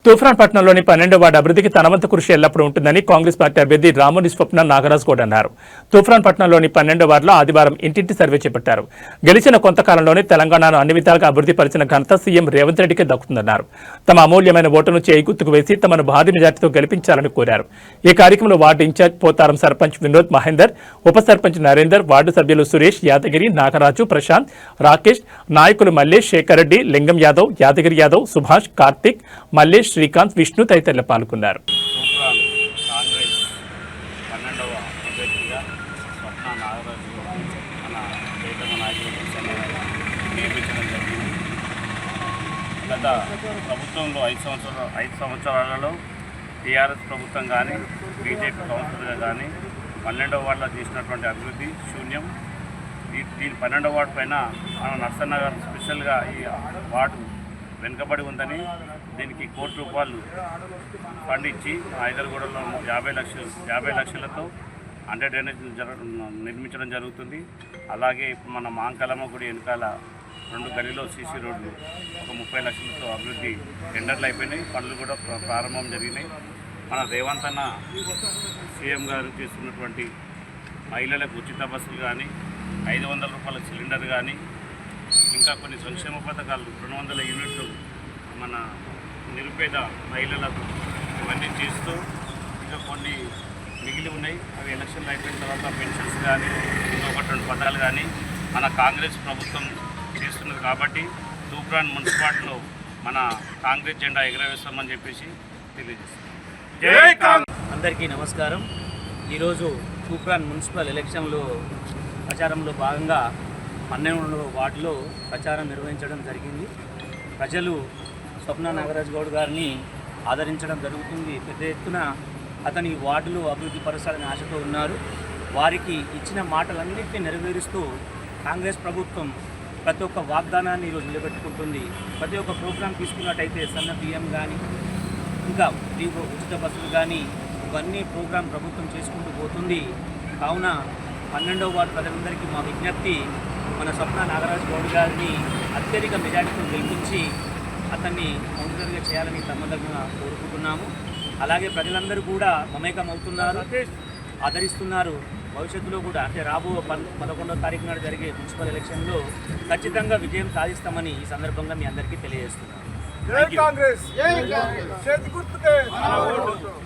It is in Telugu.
తూఫాన్పట్నంలోని 12వ వార్డు అభివృద్ధికి తన వంతు కృషి ఎల్లప్పుడూ ఉంటుందని కాంగ్రెస్ పార్టీ అభ్యర్థి రాముని స్వప్న నాగరాజ్ గౌడ్ అన్నారు. తూఫాన్పట్నంలోని 12వ వార్డులో ఆదివారం ఇంటింటి సర్వే చేపట్టారు. గెలిచిన కొంతకాలంలోనే తెలంగాణను అన్ని విధాలుగా అభివృద్ధి పరిచిన ఘనత సీఎం రేవంత్ రెడ్డికే దక్కుతుందన్నారు. తమ అమూల్యమైన ఓటును చేయి గుర్తుకు వేసి తమను భారీ మెజార్టీతో గెలిపించాలని కోరారు. ఈ కార్యక్రమంలో వార్డు ఇన్ఛార్జ్ పోతారం సర్పంచ్ వినోద్ మహేందర్, ఉప సర్పంచ్ నరేందర్, వార్డు సభ్యులు సురేష్, యాదగిరి, నాగరాజు, ప్రశాంత్, రాకేష్, నాయకులు మల్లేష్, శేఖర్ రెడ్డి, లింగం యాదవ్, యాదగిరి యాదవ్, సుభాష్, కార్తిక్, మల్లేష్, శ్రీకాంత్, విష్ణు తదితరులు పాల్గొన్నారు. కాంగ్రెస్ 12వ అభ్యర్థిగా స్వప్న నాగరాజు మన ప్రియతమ నాయకులు నియమించడం జరిగింది. గత ప్రభుత్వంలో 5 సంవత్సరాలలో టీఆర్ఎస్ ప్రభుత్వం కానీ బీజేపీ కౌన్సిలర్గా కానీ 12వ వార్డులో చేసినటువంటి అభివృద్ధి శూన్యం. దీని 12వ వార్డు పైన మన నర్సన్న గారు స్పెషల్గా ఈ వార్డు వెనుకబడి ఉందని దీనికి ₹1 కోటి ఫండ్ ఇచ్చి హైదర్గూడలో 50 లక్షలతో అండర్ డ్రైనేజ్ నిర్మించడం జరుగుతుంది. అలాగే ఇప్పుడు మన మాంకలమ్మ గుడి వెనకాల 2 గలీలో సీసీ రోడ్లు ఒక 30 లక్షలతో అభివృద్ధి టెండర్లు అయిపోయినాయి. పనులు కూడా ప్రారంభం జరిగినాయి. మన రేవంత్ అన్న సీఎం గారు చేస్తున్నటువంటి మహిళలకు ఉచిత బస్సులు కానీ, ₹500 సిలిండర్ కానీ, ఇంకా కొన్ని సంక్షేమ పథకాలు 200 యూనిట్లు మన నిరుపేద మహిళలకు ఇవన్నీ చేస్తూ ఇంకా కొన్ని మిగిలి ఉన్నాయి. అవి ఎలక్షన్లు అయిపోయిన తర్వాత పెన్షన్స్ కానీ ఇంకొకటి 2 పథకాలు కానీ మన కాంగ్రెస్ ప్రభుత్వం చేస్తున్నది కాబట్టి తూప్రాన్ మున్సిపాలిటీలో మన కాంగ్రెస్ జెండా ఎగరవేస్తామని చెప్పేసి తెలియజేస్తాం. అందరికీ నమస్కారం. ఈరోజు తూప్రాన్ మున్సిపల్ ఎలక్షన్లో ప్రచారంలో భాగంగా 12వ వార్డులో ప్రచారం నిర్వహించడం జరిగింది. ప్రజలు స్వప్న నాగరాజ్ గౌడ్ గారిని ఆదరించడం జరుగుతుంది. పెద్ద ఎత్తున అతని వార్డులో అభివృద్ధి పరచాలని ఆశతో ఉన్నారు. వారికి ఇచ్చిన మాటలన్నింటినీ నెరవేరుస్తూ కాంగ్రెస్ ప్రభుత్వం ప్రతి ఒక్క వాగ్దానాన్ని ఈరోజు నిలబెట్టుకుంటుంది. ప్రతి ఒక్క ప్రోగ్రాం తీసుకున్నట్టయితే సన్న బియ్యం కానీ, ఇంకా ఉచిత బస్సులు కానీ, ఇవన్నీ ప్రోగ్రాం ప్రభుత్వం చేసుకుంటూ పోతుంది. కావున 12వ వార్డు ప్రజలందరికీ మా విజ్ఞప్తి, మన స్వప్న నాగరాజ్ గౌడ్ గారిని అత్యధిక మెజార్టీతో గెలిపించి అతన్ని కౌన్సిలర్గా చేయాలని తమ్మదంగా కోరుకుంటున్నాము. అలాగే ప్రజలందరూ కూడా మమేకం అవుతున్నారు, ఆదరిస్తున్నారు. భవిష్యత్తులో కూడా అంటే రాబో 11వ తారీఖు నాడు జరిగే మున్సిపల్ ఎలక్షన్లో ఖచ్చితంగా విజయం సాధిస్తామని ఈ సందర్భంగా మీ అందరికీ తెలియజేస్తున్నాను.